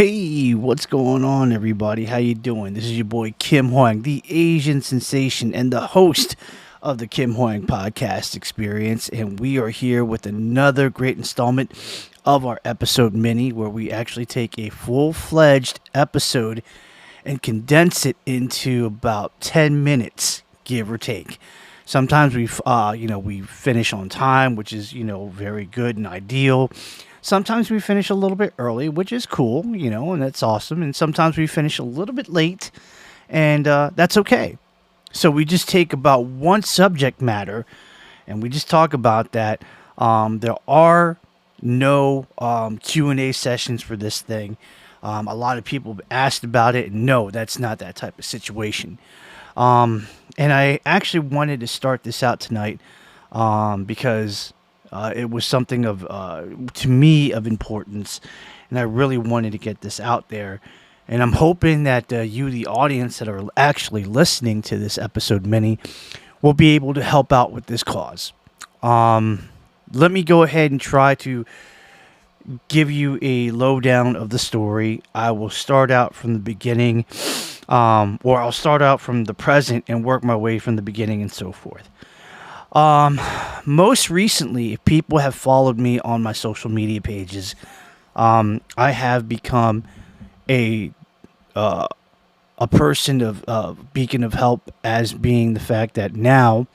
Hey, what's going on, everybody? How you doing? This is your boy Kim Hoang, the Asian sensation and the host of the Kim Hoang podcast experience, and we are here with another great installment of our episode mini, where we actually take a full-fledged episode and condense it into about 10 minutes, give or take. Sometimes we finish on time, which is very good and ideal. Sometimes we finish a little bit early, which is cool, and that's awesome. And sometimes we finish a little bit late, and that's okay. So we just take about one subject matter, and we just talk about that. There are no Q&A sessions for this thing. A lot of people have asked about it, and no, that's not that type of situation. And I actually wanted to start this out tonight because it was something to me, of importance, and I really wanted to get this out there. And I'm hoping that you, the audience that are actually listening to this episode mini, will be able to help out with this cause. Let me go ahead and try to give you a lowdown of the story. I will start out from the beginning, or I'll start out from the present and work my way from the beginning and so forth. Most recently, if people have followed me on my social media pages, I have become a person of beacon of help, as being the fact that now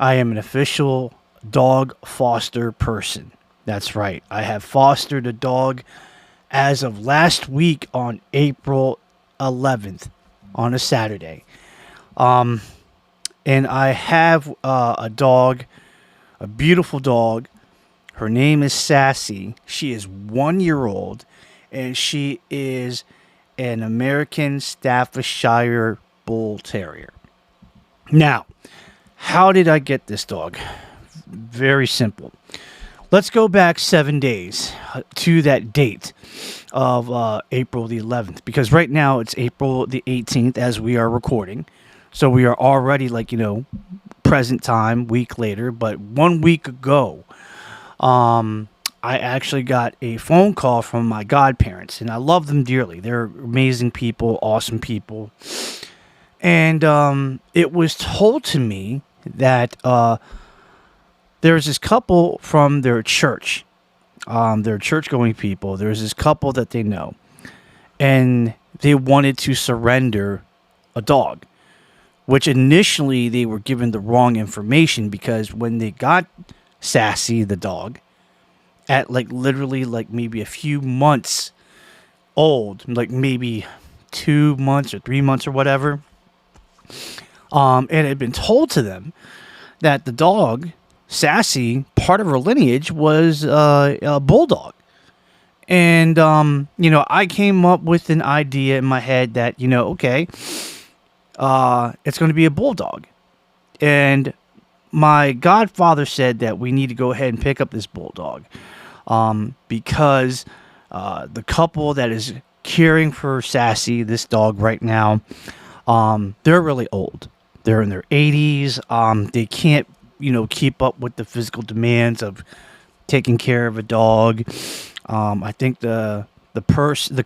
I am an official dog foster person. That's right. I have fostered a dog as of last week on April 11th on a Saturday. And I have a dog, a beautiful dog. Her name is Sassy. She is 1 year old, and she is an American Staffordshire Bull Terrier. Now, how did I get this dog? Very simple. Let's go back 7 days to that date of April the 11th, because right now it's April the 18th as we are recording. So we are already present time, week later. But 1 week ago, I actually got a phone call from my godparents, and I love them dearly. They're amazing people, awesome people. And it was told to me that there's this couple from their church. They're church-going people. There's this couple that they know, and they wanted to surrender a dog, which initially they were given the wrong information, because when they got Sassy, the dog, at literally maybe a few months old, maybe 2 months or 3 months or whatever, it had been told to them that the dog, Sassy, part of her lineage was a bulldog. And, I came up with an idea in my head that, okay, it's going to be a bulldog. And my godfather said that we need to go ahead and pick up this bulldog, because the couple that is caring for Sassy, this dog right now, they're really old. They're in their 80s. They can't, keep up with the physical demands of taking care of a dog. I think the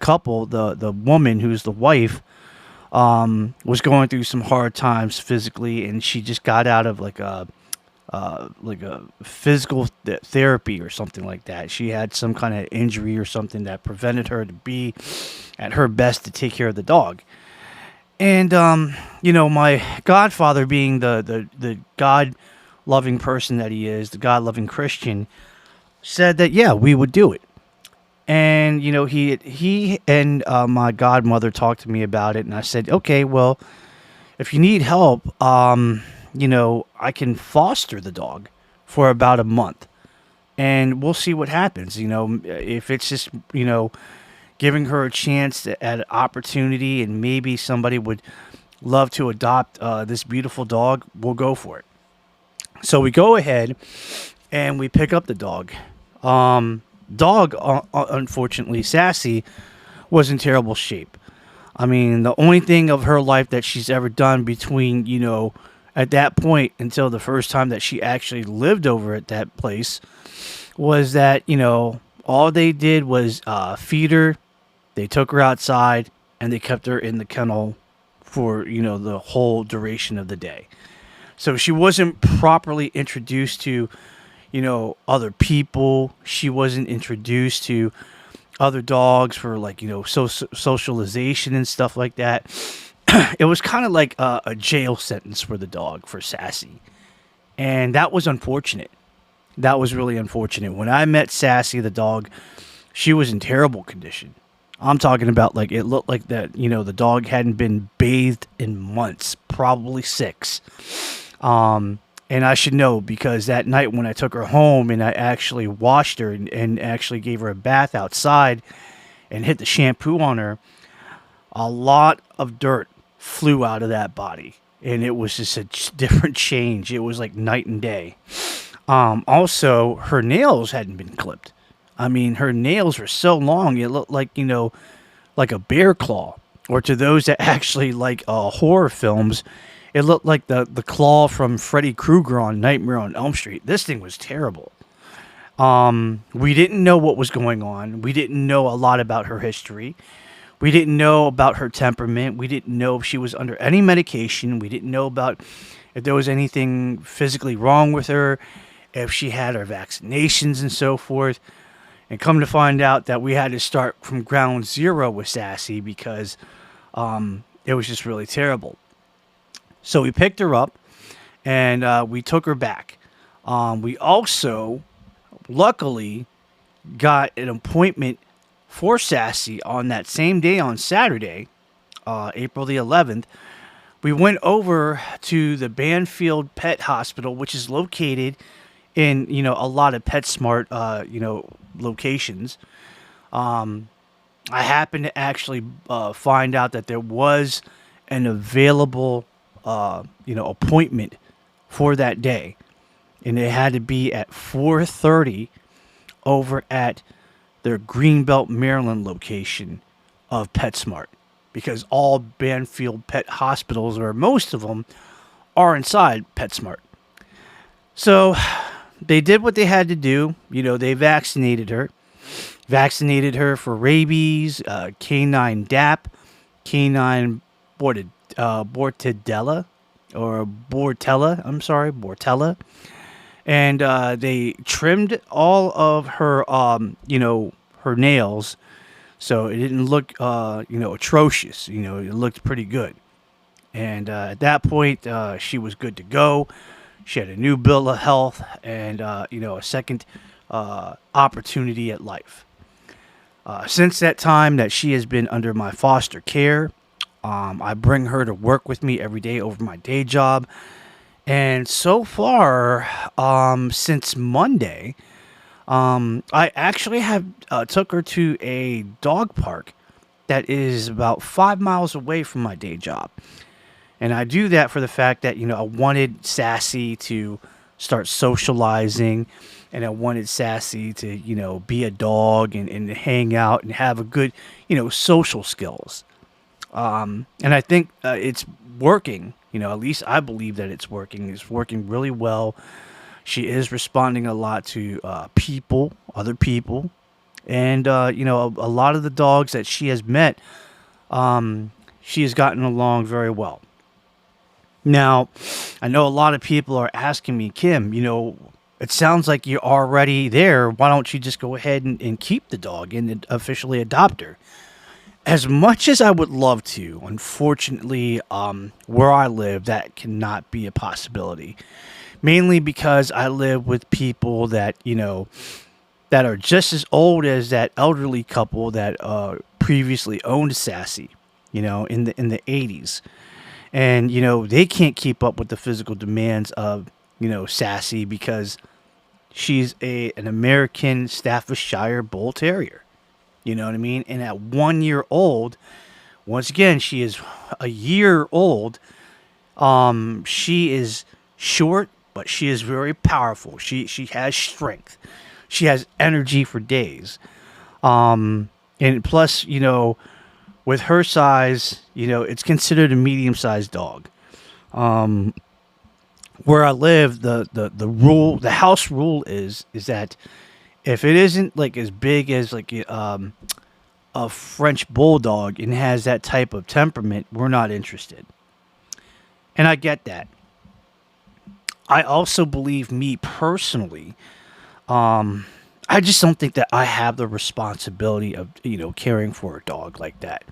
couple, the woman who's the wife, was going through some hard times physically, and she just got out of a physical therapy or something like that. She had some kind of injury or something that prevented her to be at her best to take care of the dog. And my godfather, being the God-loving person that he is, the God-loving Christian, said that we would do it. And, he and my godmother talked to me about it, and I said, okay, well, if you need help, I can foster the dog for about a month, and we'll see what happens. If it's just, giving her a chance at an opportunity, and maybe somebody would love to adopt this beautiful dog, we'll go for it. So we go ahead, and we pick up the dog. Unfortunately, Sassy was in terrible shape. I mean, the only thing of her life that she's ever done between, at that point until the first time that she actually lived over at that place, was that, all they did was feed her. They took her outside and they kept her in the kennel for, the whole duration of the day. So she wasn't properly introduced to, other people. She wasn't introduced to other dogs for like, socialization and stuff like that. It was kind of like a jail sentence for the dog, for Sassy. And that was unfortunate. That was really unfortunate. When I met Sassy, the dog, she was in terrible condition. I'm talking about like it looked like that, the dog hadn't been bathed in months, probably 6. And I should know because that night when I took her home and I actually washed her and actually gave her a bath outside and hit the shampoo on her, a lot of dirt flew out of that body. And it was just a different change. It was like night and day. Also, her nails hadn't been clipped. I mean, her nails were so long, it looked like, like a bear claw. Or to those that actually like horror films, it looked like the claw from Freddy Krueger on Nightmare on Elm Street. This thing was terrible. We didn't know what was going on. We didn't know a lot about her history. We didn't know about her temperament. We didn't know if she was under any medication. We didn't know about if there was anything physically wrong with her, if she had her vaccinations and so forth. And come to find out that we had to start from ground zero with Sassy because it was just really terrible. So we picked her up and we took her back. We also, luckily, got an appointment for Sassy on that same day on Saturday, April the 11th. We went over to the Banfield Pet Hospital, which is located in, a lot of PetSmart, locations. I happened to actually find out that there was an available appointment for that day, and it had to be at 4:30 over at their Greenbelt, Maryland location of PetSmart, because all Banfield pet hospitals, or most of them, are inside PetSmart. So they did what they had to do. They vaccinated her for rabies, canine DAP, canine Bortella, and they trimmed all of her, her nails, so it didn't look, atrocious. It looked pretty good. And at that point, she was good to go. She had a new bill of health and, a second opportunity at life. Since that time that she has been under my foster care, I bring her to work with me every day over my day job. And so far, since Monday, I actually have took her to a dog park that is about 5 miles away from my day job. And I do that for the fact that, I wanted Sassy to start socializing, and I wanted Sassy to, be a dog and hang out and have a good, social skills. And I think it's working. At least I believe that it's working. It's working really well. She is responding a lot to people, other people. And, a lot of the dogs that she has met, she has gotten along very well. Now, I know a lot of people are asking me, Kim, it sounds like you're already there. Why don't you just go ahead and keep the dog and officially adopt her? As much as I would love to, unfortunately, where I live, that cannot be a possibility. Mainly because I live with people that, that are just as old as that elderly couple that previously owned Sassy, in the 80s. And, they can't keep up with the physical demands of, Sassy because she's an American Staffordshire Bull Terrier. You know what I mean? And at 1 year old, once again, she is a year old. She is short, but she is very powerful. She has strength. She has energy for days. And plus, with her size, it's considered a medium-sized dog. Where I live, the house rule is that if it isn't like as big as like a French bulldog and has that type of temperament, we're not interested. And I get that. I also believe, me personally, I just don't think that I have the responsibility of, caring for a dog like that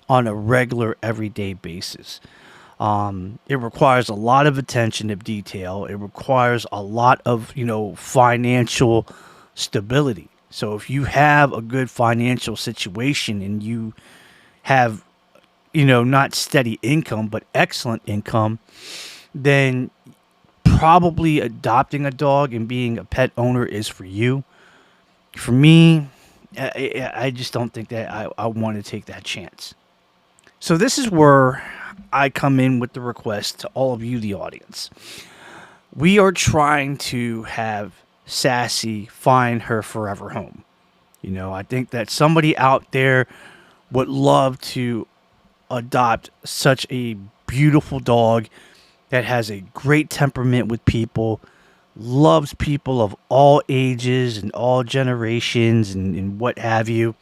on a regular, everyday basis. It requires a lot of attention to detail. It requires a lot of, financial stability. So if you have a good financial situation and you have, not steady income, but excellent income, then probably adopting a dog and being a pet owner is for you. For me, I just don't think that I want to take that chance. So this is where I come in with the request to all of you, the audience. We are trying to have Sassy find her forever home. I think that somebody out there would love to adopt such a beautiful dog that has a great temperament with people, loves people of all ages and all generations and what have you.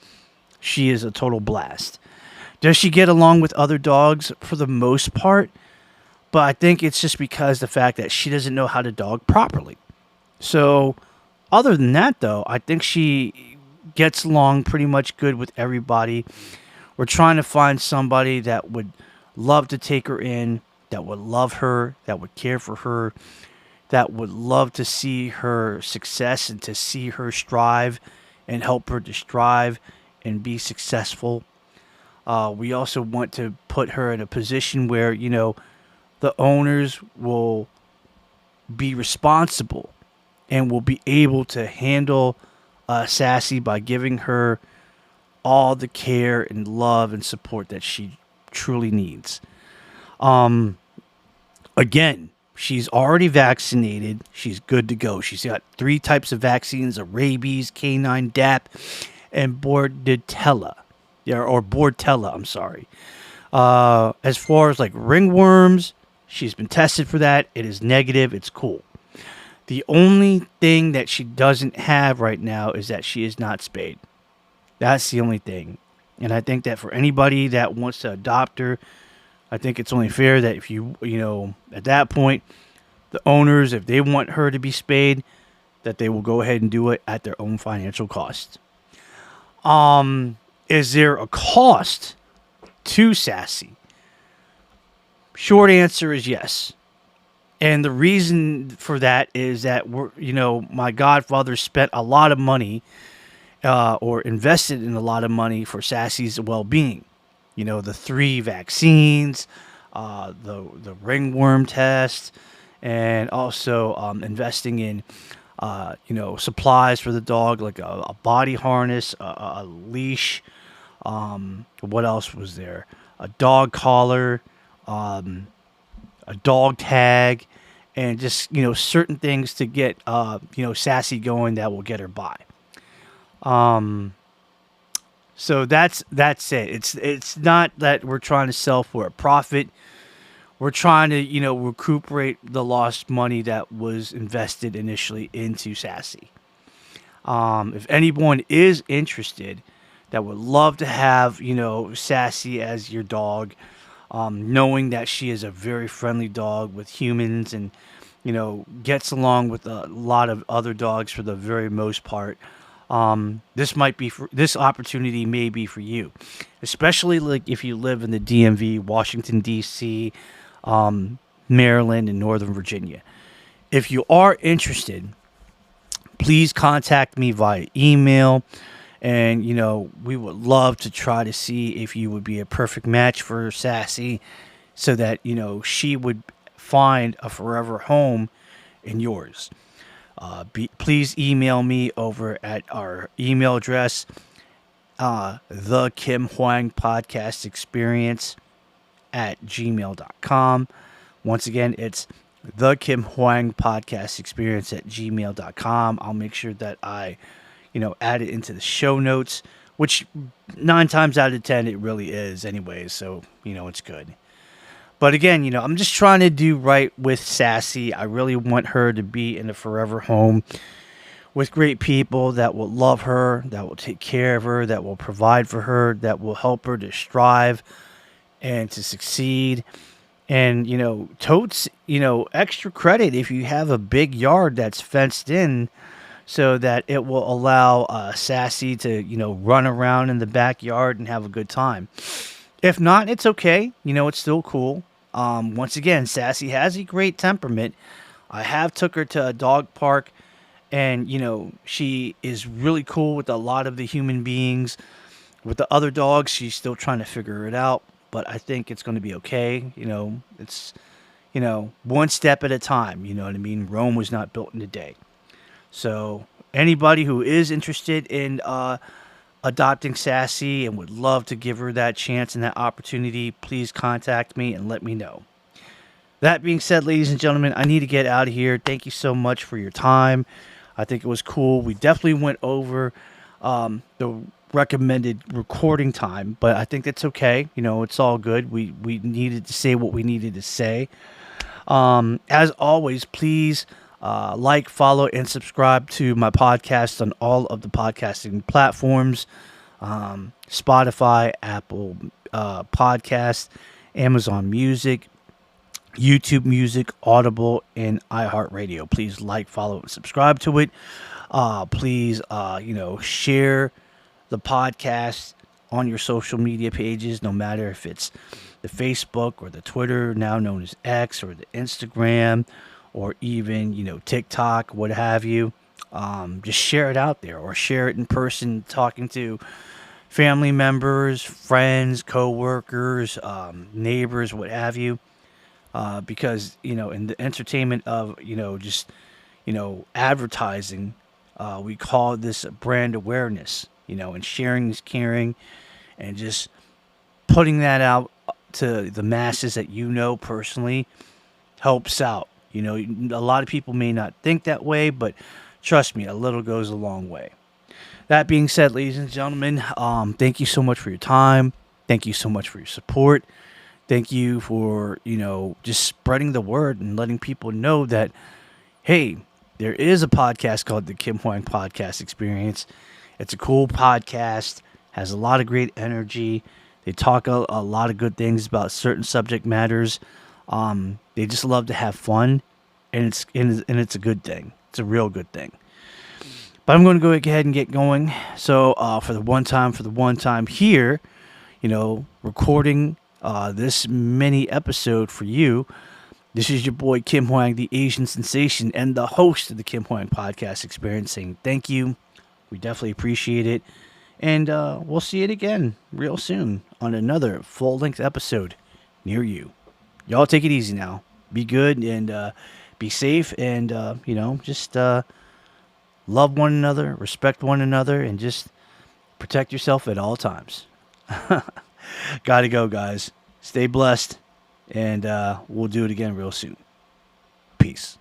She is a total blast. Does she get along with other dogs? For the most part. But I think it's just because the fact that she doesn't know how to dog properly. So, other than that, though, I think she gets along pretty much good with everybody. We're trying to find somebody that would love to take her in, that would love her, that would care for her, that would love to see her success and to see her strive and help her to strive and be successful. We also want to put her in a position where, the owners will be responsible and will be able to handle Sassy by giving her all the care and love and support that she truly needs. Again, she's already vaccinated. She's good to go. She's got 3 types of vaccines: a rabies, canine DAP, and Bordetella. Or Bordetella, I'm sorry. As far as like ringworms, she's been tested for that. It is negative. It's cool. The only thing that she doesn't have right now is that she is not spayed. That's the only thing. And I think that for anybody that wants to adopt her, I think it's only fair that if you at that point, the owners, if they want her to be spayed, that they will go ahead and do it at their own financial cost. Is there a cost to Sassy? Short answer is yes. And the reason for that is that my godfather spent a lot of money or invested in a lot of money for Sassy's well-being. The 3 vaccines, the ringworm test, and also investing in, supplies for the dog, like a body harness, a leash. What else was there? A dog collar, a dog tag, and just, certain things to get, Sassy going that will get her by. So that's it. It's not that we're trying to sell for a profit. We're trying to, recuperate the lost money that was invested initially into Sassy. If anyone is interested that would love to have, Sassy as your dog, knowing that she is a very friendly dog with humans and, gets along with a lot of other dogs for the very most part, this opportunity may be for you, especially like if you live in the DMV, Washington, D.C., Maryland, and Northern Virginia. If you are interested, please contact me via email. And, we would love to try to see if you would be a perfect match for Sassy so that, she would find a forever home in yours. Please email me over at our email address, the Kim Hoang Podcast Experience @gmail.com. Once again, it's the Kim Hoang Podcast Experience @gmail.com. I'll make sure that I add it into the show notes, which 9 times out of 10 it really is anyways, so, it's good. But again, I'm just trying to do right with Sassy. I really want her to be in a forever home with great people that will love her, that will take care of her, that will provide for her, that will help her to strive and to succeed. And, totes, extra credit if you have a big yard that's fenced in so that it will allow Sassy to, run around in the backyard and have a good time. If not, it's okay. It's still cool. Once again, Sassy has a great temperament. I have took her to a dog park, and she is really cool with a lot of the human beings. With the other dogs, she's still trying to figure it out, but I think it's going to be okay. It's one step at a time. You know what I mean? Rome was not built in a day. So anybody who is interested in adopting Sassy and would love to give her that chance and that opportunity, please contact me and let me know. That being said, ladies and gentlemen, I need to get out of here. Thank you so much for your time. I think it was cool. We definitely went over the recommended recording time, but I think that's okay. It's all good. We needed to say what we needed to say. As always, please like, follow, and subscribe to my podcast on all of the podcasting platforms. Spotify, Apple Podcasts, Amazon Music, YouTube Music, Audible, and iHeartRadio. Please like, follow, and subscribe to it. Please, share the podcast on your social media pages, no matter if it's the Facebook or the Twitter, now known as X, or the Instagram, or even, TikTok, what have you. Just share it out there, or share it in person, talking to family members, friends, co-workers, neighbors, what have you. Because, in the entertainment of, advertising, we call this brand awareness, and sharing is caring, and just putting that out to the masses that personally helps out. A lot of people may not think that way, but trust me, a little goes a long way. That being said, ladies and gentlemen, thank you so much for your time. Thank you so much for your support. Thank you for, just spreading the word and letting people know that, hey, there is a podcast called the Kim Hoang Podcast Experience. It's a cool podcast, has a lot of great energy. They talk a lot of good things about certain subject matters. They just love to have fun, and it's a good thing. It's a real good thing. But I'm going to go ahead and get going. So for the one time here, recording this mini episode for you. This is your boy Kim Hoang, the Asian sensation, and the host of the Kim Hoang Podcast Experience, saying thank you. We definitely appreciate it. And we'll see it again real soon on another full-length episode near you. Y'all take it easy now. Be good and be safe, and, just love one another, respect one another, and just protect yourself at all times. Gotta go, guys. Stay blessed, and we'll do it again real soon. Peace.